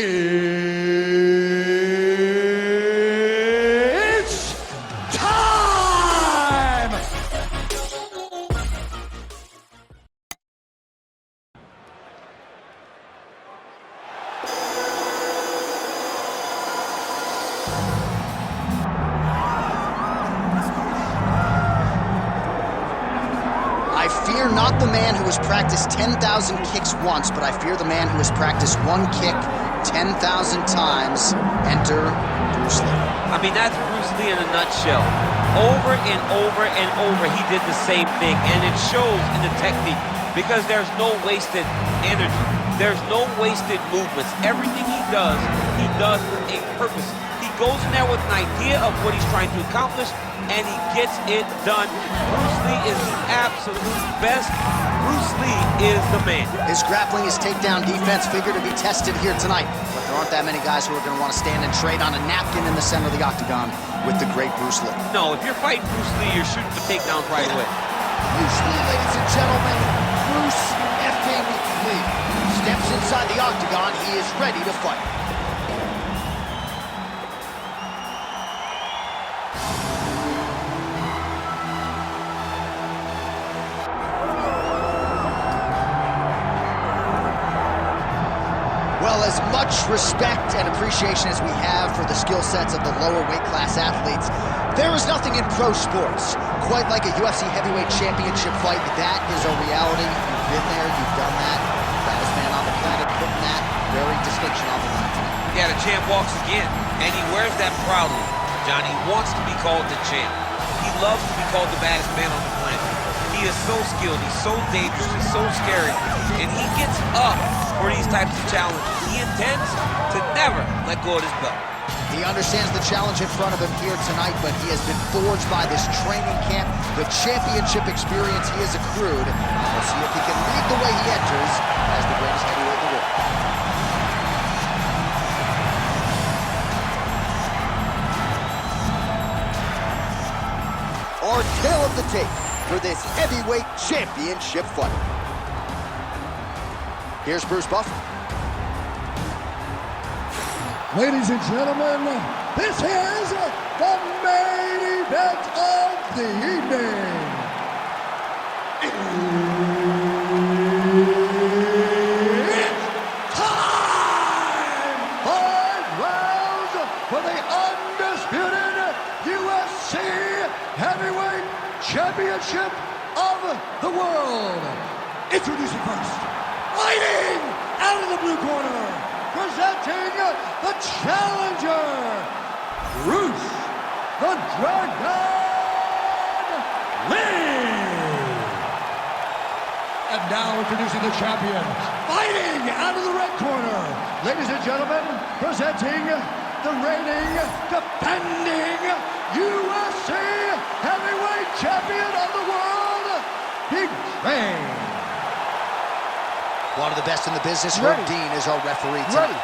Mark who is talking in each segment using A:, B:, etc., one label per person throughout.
A: It's time!
B: I fear not the man who has practiced 10,000 kicks once, but I fear the man who has practiced one kick 10,000 times. Enter Bruce Lee.
C: I mean, that's Bruce Lee in a nutshell. Over and over and over, he did the same thing, and it shows in the technique because there's no wasted energy. There's no wasted movements. Everything he does with a purpose. He goes in there with an idea of what he's trying to accomplish, and he gets it done. Bruce Lee is the absolute best. Bruce Lee is the man.
B: His grappling, his takedown defense figure to be tested here tonight, but there aren't that many guys who are going to want to stand and trade on a napkin in the center of the octagon with the great Bruce Lee.
C: No, if you're fighting Bruce Lee, you're shooting for takedowns right away.
B: Bruce Lee, ladies and gentlemen, Bruce effing Lee. Steps inside the octagon, he is ready to fight. Well, as much respect and appreciation as we have for the skill sets of the lower weight class athletes, there is nothing in pro sports quite like a UFC heavyweight championship fight. That is a reality. You've been there, you've done that. Baddest man on the planet putting that very distinction on the line tonight.
C: Yeah, the champ walks again, and he wears that proudly. Johnny wants to be called the champ. He loves to be called the baddest man on the planet. He is so skilled, he's so dangerous, he's so scary, and he gets up for these types of challenges. He intends to never let go of his belt.
B: He understands the challenge in front of him here tonight, but he has been forged by this training camp, the championship experience he has accrued. We'll see if he can lead the way he enters as the greatest heavyweight in the world. Our tale of the tape for this heavyweight championship fight. Here's Bruce Buffer.
A: Ladies and gentlemen, this is the main event of the evening. It's time! 5 rounds for the undisputed UFC Heavyweight Championship of the world. Introducing first, fighting out of the blue corner, presenting the challenger, Bruce the Dragon Lee. And now introducing the champion, fighting out of the red corner, ladies and gentlemen, presenting the reigning, defending UFC heavyweight champion of the world, Big Train.
B: One of the best in the business, Herb Dean, is our referee tonight.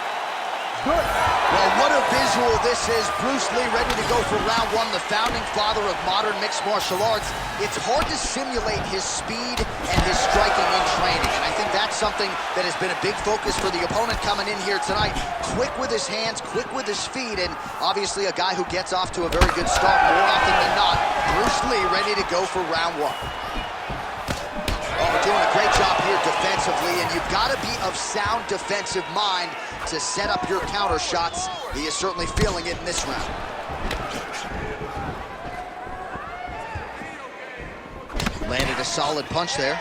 A: Good.
B: Well, what a visual this is. Bruce Lee ready to go for round one, the founding father of modern mixed martial arts. It's hard to simulate his speed and his striking in training, and I think that's something that has been a big focus for the opponent coming in here tonight. Quick with his hands, quick with his feet, and obviously a guy who gets off to a very good start more often than not. Bruce Lee ready to go for round one. Oh, we're doing a great job here defensively, and you've got to be of sound defensive mind to set up your counter shots. He is certainly feeling it in this round. Landed a solid punch there.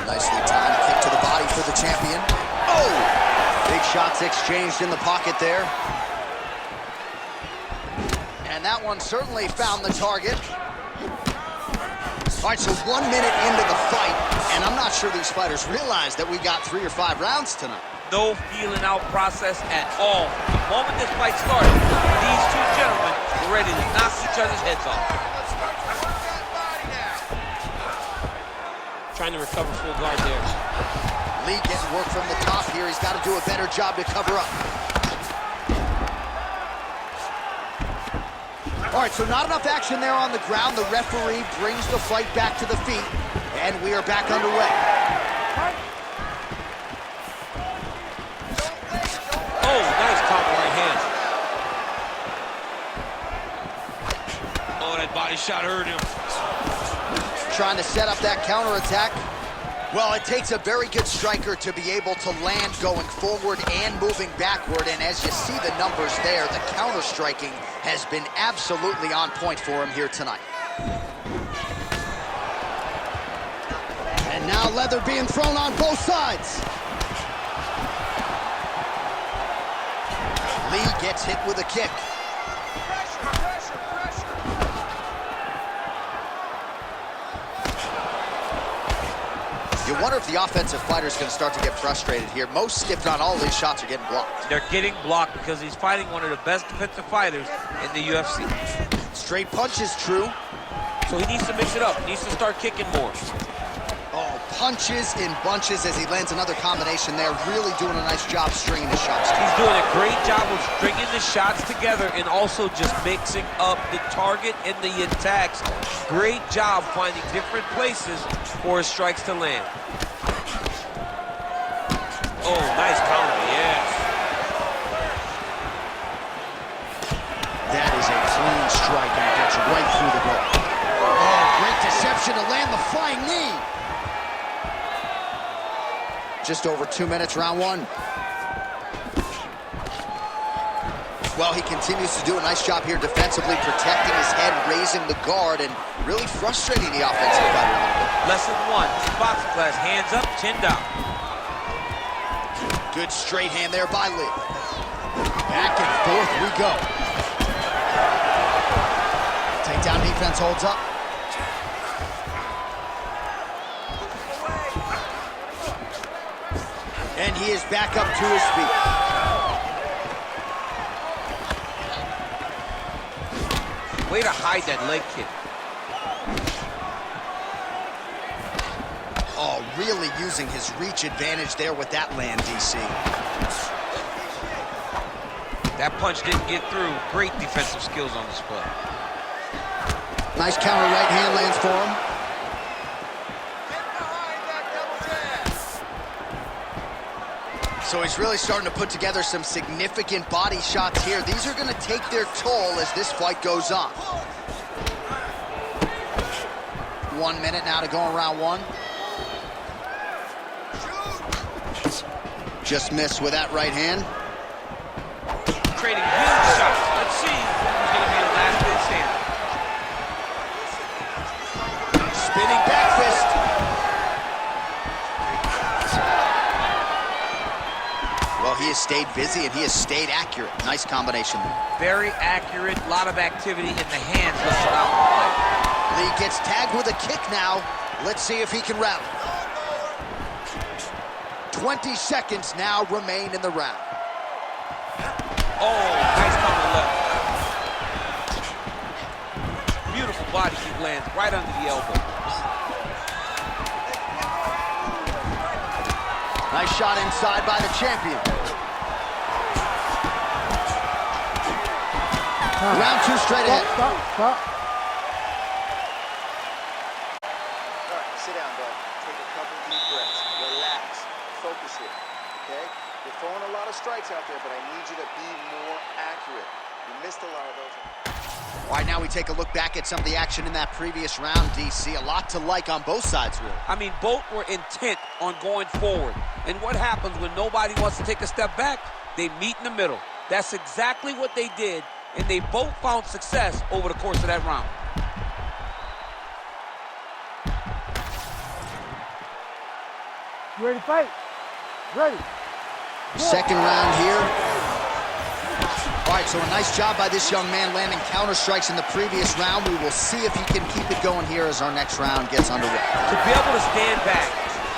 B: Nicely timed kick to the body for the champion. Oh! Big shots exchanged in the pocket there. And that one certainly found the target. All right, so 1 minute into the fight, and I'm not sure these fighters realize that we got 3 or 5 rounds tonight.
C: No feeling out process at all. The moment this fight started, these two gentlemen were ready to knock each other's heads off. Trying to recover full guard there.
B: Lee getting work from the top here. He's got to do a better job to cover up. All right, so not enough action there on the ground. The referee brings the fight back to the feet, and we are back underway.
C: shot hurt him.
B: Trying to set up that counterattack. Well, it takes a very good striker to be able to land going forward and moving backward, and as you see the numbers there, the counter-striking has been absolutely on point for him here tonight. And now leather being thrown on both sides. Lee gets hit with a kick. You wonder if the offensive fighter is going to start to get frustrated here. Most, if not all, of these shots are getting blocked.
C: They're getting blocked because he's fighting one of the best defensive fighters in the UFC.
B: Straight punch is true.
C: So he needs to mix it up. He needs to start kicking more.
B: Oh, punches in bunches as he lands another combination there. Really doing a nice job stringing the shots.
C: He's doing a great job of stringing the shots together and also just mixing up the target and the attacks. Great job finding different places for his strikes to land. Oh, nice counter, yes.
B: That is a clean strike, and it gets right through the goal. Oh, great deception to land the flying knee. Just over 2 minutes, round one. Well, he continues to do a nice job here defensively, protecting his head, raising the guard, and really frustrating the offensive fighter a little bit.
C: Lesson one, boxing class, hands up, chin down.
B: Good straight hand there by Lee. Back and forth we go. Takedown defense holds up. And he is back up to his feet.
C: Way to hide that leg kick.
B: Oh, really using his reach advantage there with that land, DC.
C: That punch didn't get through. Great defensive skills on display.
B: Nice counter right hand lands for him. So he's really starting to put together some significant body shots here. These are going to take their toll as this fight goes on. 1 minute now to go in round one. Just missed with that right hand.
C: Trading huge shots. Let's see who's going to be the last man standing.
B: Spinning back fist. Well, he has stayed busy and he has stayed accurate. Nice combination there.
C: Very accurate, a lot of activity in the hands left throughout the fight.
B: Lee gets tagged with a kick now. Let's see if he can rally. 20 seconds now remain in the round.
C: Oh, nice counter left. Beautiful body kick lands right under the elbow.
B: Nice shot inside by the champion. Round two straight ahead.
D: Stop.
E: All right, sit down, bud. Take a couple deep breaths. Relax. Focus here, okay? You're throwing a lot of strikes out there, but I need you to be more accurate. You missed a lot of those.
B: All right, now we take a look back at some of the action in that previous round, DC. A lot to like on both sides, really.
C: I mean, both were intent on going forward. And what happens when nobody wants to take a step back? They meet in the middle. That's exactly what they did, and they both found success over the course of that round.
D: You ready to fight? Ready.
B: Second round here. All right, so a nice job by this young man landing counter strikes in the previous round. We will see if he can keep it going here as our next round gets underway.
C: To be able to stand back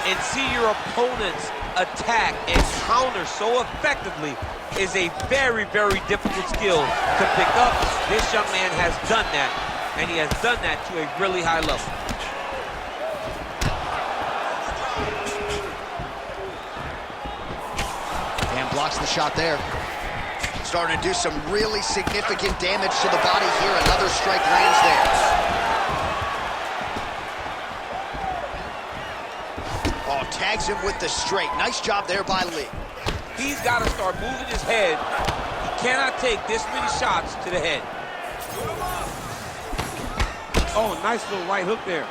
C: and see your opponent's attack and counter so effectively is a very, very difficult skill to pick up. This young man has done that, and he has done that to a really high level.
B: Dan blocks the shot there. Starting to do some really significant damage to the body here. Another strike lands there. Oh, tags him with the straight. Nice job there by Lee.
C: He's got to start moving his head. He cannot take this many shots to the head. Oh, nice little right hook there.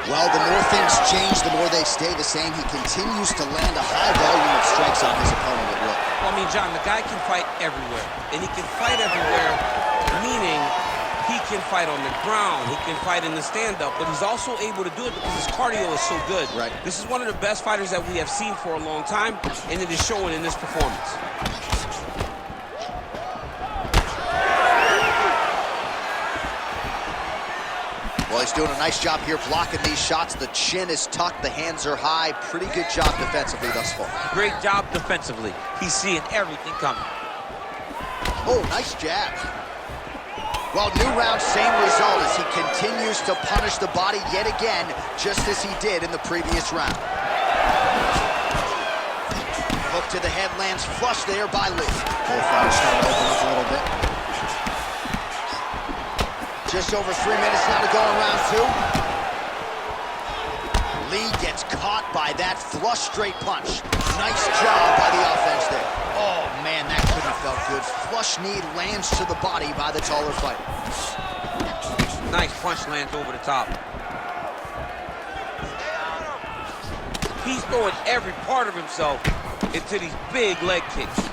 B: Well, the more things change, the more they stay the same. He continues to land a high volume of strikes on his opponent at will.
C: Well, I mean, John, the guy can fight everywhere. And he can fight everywhere, meaning he can fight on the ground, he can fight in the stand-up, but he's also able to do it because his cardio is so good.
B: Right.
C: This is one of the best fighters that we have seen for a long time, and it is showing in this performance.
B: Well, he's doing a nice job here blocking these shots. The chin is tucked, the hands are high. Pretty good job defensively thus far.
C: Great job defensively. He's seeing everything coming.
B: Oh, nice jab. Well, new round, same result as he continues to punish the body yet again, just as he did in the previous round. Hook to the head lands flush there by Lee. Both fighters starting to open up a little bit. Just over 3 minutes now to go in round 2. Lee gets caught by that flush straight punch. Nice job by the offense there. Oh, man, that couldn't have felt good. Flush knee lands to the body by the taller fighter.
C: Nice punch lands over the top. He's throwing every part of himself into these big leg kicks.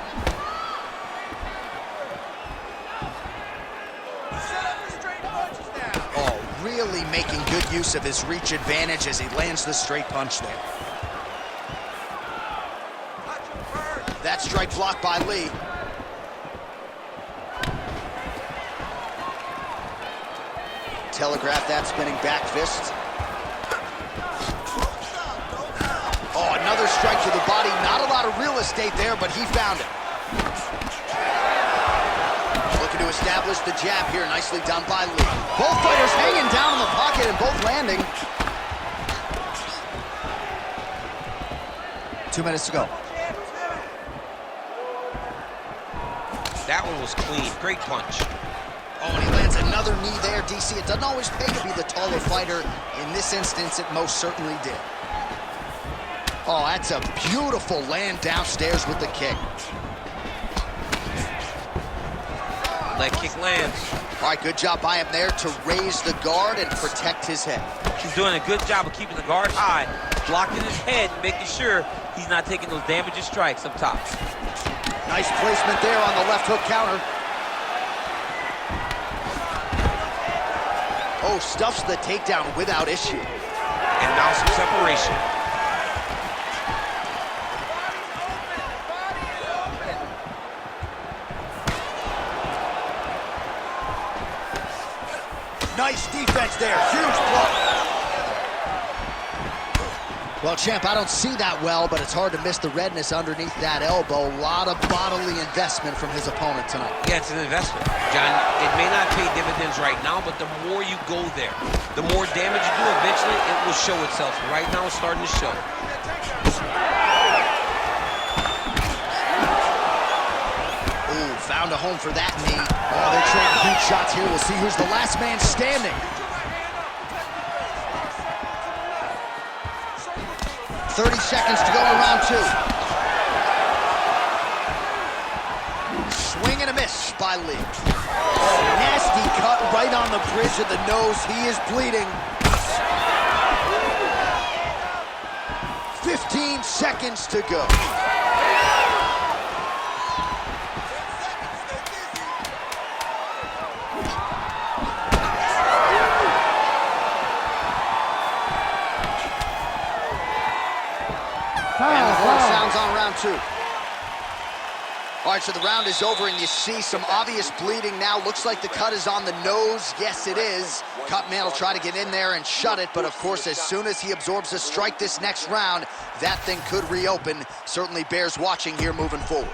B: Oh, really making good use of his reach advantage as he lands the straight punch there. That strike blocked by Lee. Telegraph that spinning back fist. Oh, another strike to the body. Not a lot of real estate there, but he found it. Looking to establish the jab here. Nicely done by Lee. Both fighters hanging down in the pocket and both landing. 2 minutes to go.
C: That one was clean. Great punch.
B: Oh, and he lands another knee there, DC. It doesn't always pay to be the taller fighter. In this instance, it most certainly did. Oh, that's a beautiful land downstairs with the kick.
C: Leg kick lands.
B: All right, good job by him there to raise the guard and protect his head.
C: He's doing a good job of keeping the guard high, blocking his head, making sure he's not taking those damaging strikes up top.
B: Nice placement there on the left hook counter. Oh, stuffs the takedown without issue.
C: And now some separation.
B: Nice defense there, huge block. Well, champ, I don't see that well, but it's hard to miss the redness underneath that elbow. A lot of bodily investment from his opponent tonight.
C: Yeah, it's an investment. John, it may not pay dividends right now, but the more you go there, the more damage you do, eventually it will show itself. Right now it's starting to show.
B: Ooh, found a home for that knee. Oh, they're trading huge shots here. We'll see who's the last man standing. 30 seconds to go in round 2. Swing and a miss by Lee. Oh, nasty cut right on the bridge of the nose. He is bleeding. 15 seconds to go. And the horn sounds on round 2. All right, so the round is over, and you see some obvious bleeding now. Looks like the cut is on the nose. Yes, it is. Cutman will try to get in there and shut it, but of course, as soon as he absorbs a strike this next round, that thing could reopen. Certainly bears watching here moving forward.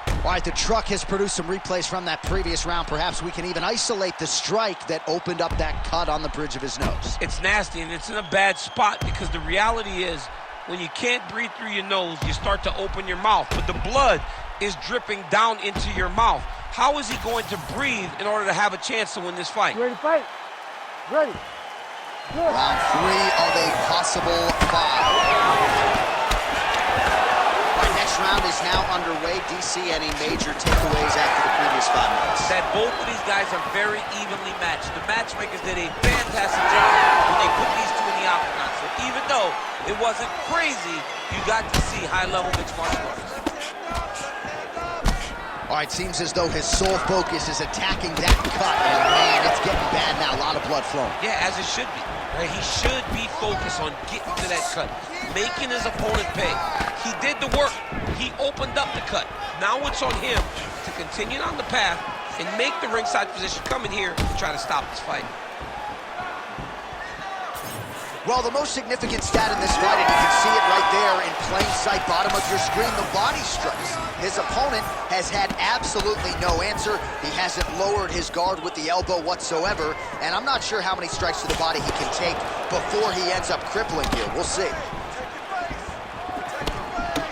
B: All right, the truck has produced some replays from that previous round. Perhaps we can even isolate the strike that opened up that cut on the bridge of his nose.
C: It's nasty, and it's in a bad spot because the reality is when you can't breathe through your nose, you start to open your mouth, but the blood is dripping down into your mouth. How is he going to breathe in order to have a chance to win this fight?
D: You ready to fight? Ready. Good.
B: Round 3 of a possible 5. Our next round is now underway. DC, any major takeaways after the previous 5 minutes?
C: That both of these guys are very evenly matched. The matchmakers did a fantastic job when they put these two in the octagon. So even though it wasn't crazy, you got to see high-level mixed martial arts.
B: All right, seems as though his sole focus is attacking that cut, and man, it's getting bad now. A lot of blood flowing.
C: Yeah, as it should be. Right? He should be focused on getting to that cut, making his opponent pay. He did the work. He opened up the cut. Now it's on him to continue on the path and make the ringside position come in here and try to stop this fight.
B: Well, the most significant stat in this fight, and you can see it right there in plain sight, bottom of your screen, the body strikes. His opponent has had absolutely no answer. He hasn't lowered his guard with the elbow whatsoever, and I'm not sure how many strikes to the body he can take before he ends up crippling here. We'll see.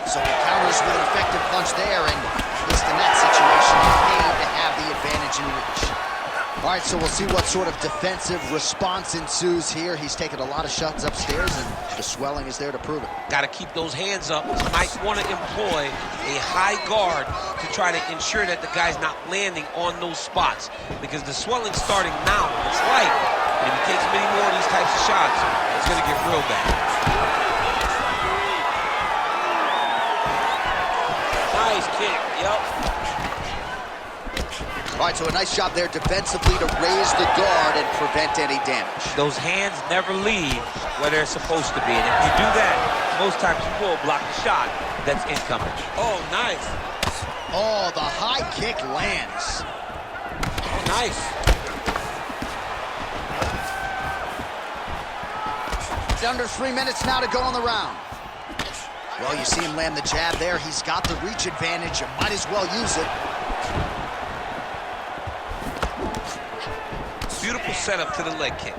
B: So he counters with an effective punch there, and at least in that situation, he paid to have the advantage in reach. All right, so we'll see what sort of defensive response ensues here. He's taken a lot of shots upstairs, and the swelling is there to prove it.
C: Got to keep those hands up. He might want to employ a high guard to try to ensure that the guy's not landing on those spots, because the swelling's starting now. It's light, and if he takes many more of these types of shots, it's going to get real bad. Nice kick, yep.
B: All right, so a nice job there defensively to raise the guard and prevent any damage.
C: Those hands never leave where they're supposed to be, and if you do that, most times you will block the shot that's incoming. Oh, nice.
B: Oh, the high kick lands.
C: Oh, nice.
B: It's under 3 minutes now to go on the round. Well, you see him land the jab there. He's got the reach advantage. You might as well use it.
C: Beautiful setup to the leg kick.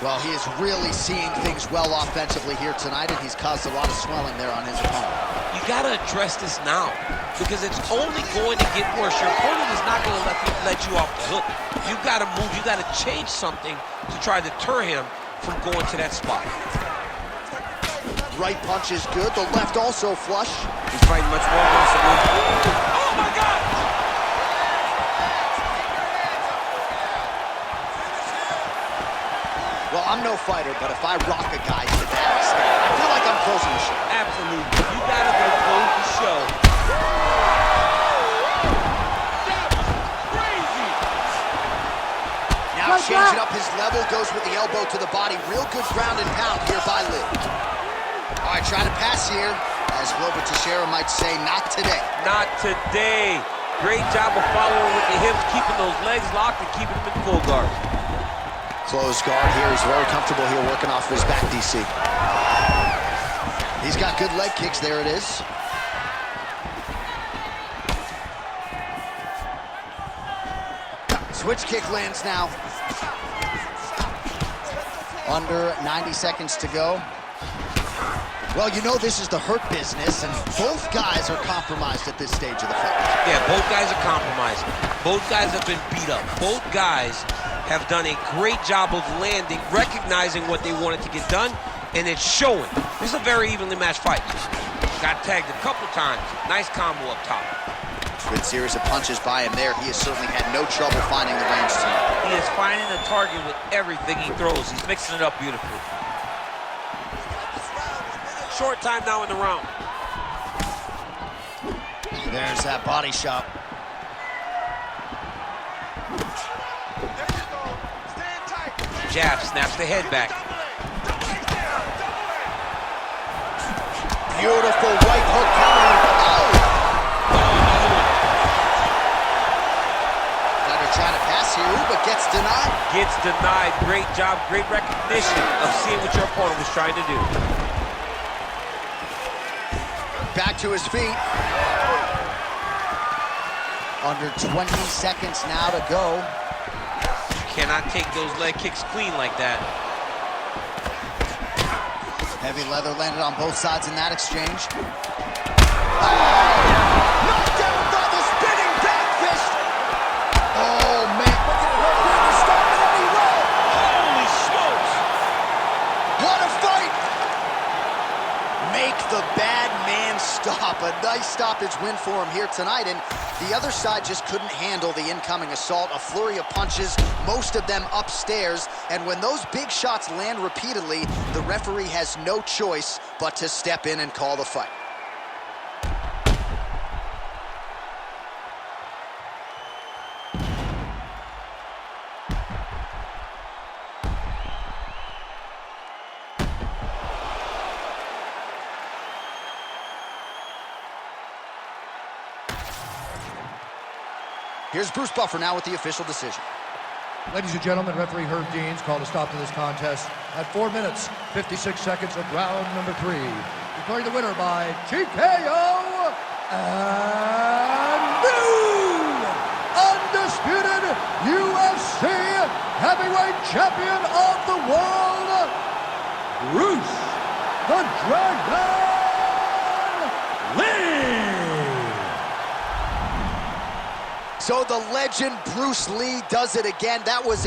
B: Well, he is really seeing things well offensively here tonight, and he's caused a lot of swelling there on his opponent.
C: You got to address this now, because it's only going to get worse. Your opponent is not going to let you off the hook. You got to move. You got to change something to try to deter him from going to that spot.
B: Right punch is good. The left also flush.
C: He's fighting much more aggressively. Oh, my God!
B: Well, I'm no fighter, but if I rock a guy to that extent, I feel like I'm closing the show.
C: Absolutely. You gotta go close the show. Crazy.
B: Now changing up his level, goes with the elbow to the body. Real good ground and pound here by Lee. All right, trying to pass here. As Glover Teixeira might say, not today.
C: Not today. Great job of following with the hips, keeping those legs locked and keeping them in full guard.
B: Close guard here. He's very comfortable here working off his back, DC. He's got good leg kicks. There it is. Switch kick lands now. Under 90 seconds to go. Well, you know this is the hurt business, and both guys are compromised at this stage of the fight.
C: Yeah, both guys are compromised. Both guys have been beat up. Both guys have done a great job of landing, recognizing what they wanted to get done, and it's showing. This is a very evenly matched fight. Got tagged a couple times. Nice combo up top.
B: Good series of punches by him there. He has certainly had no trouble finding the range tonight.
C: He is finding the target with everything he throws. He's mixing it up beautifully. Short time now in the round.
B: There's that body shot.
C: Jab snaps the head back.
B: Beautiful right hook counter. Oh! Fighter trying to pass here, but gets denied.
C: Gets denied. Great job, great recognition of seeing what your opponent was trying to do.
B: Back to his feet. Under 20 seconds now to go.
C: Cannot take those leg kicks clean like that.
B: Heavy leather landed on both sides in that exchange. Oh! Knocked down by the spinning back fist. Oh, man.
C: Holy smokes!
B: What a fight! Make the bad man stop. A nice stoppage win for him here tonight, and the other side just couldn't handle the incoming assault. A flurry of punches, most of them upstairs, and when those big shots land repeatedly, the referee has no choice but to step in and call the fight. Here's Bruce Buffer now with the official decision.
A: Ladies and gentlemen, referee Herb Deans called a stop to this contest at 4 minutes, 56 seconds of round number 3. Declaring the winner by TKO and new undisputed UFC heavyweight champion of the world, Bruce the Dragon Lee.
B: So the legend Bruce Lee does it again. That was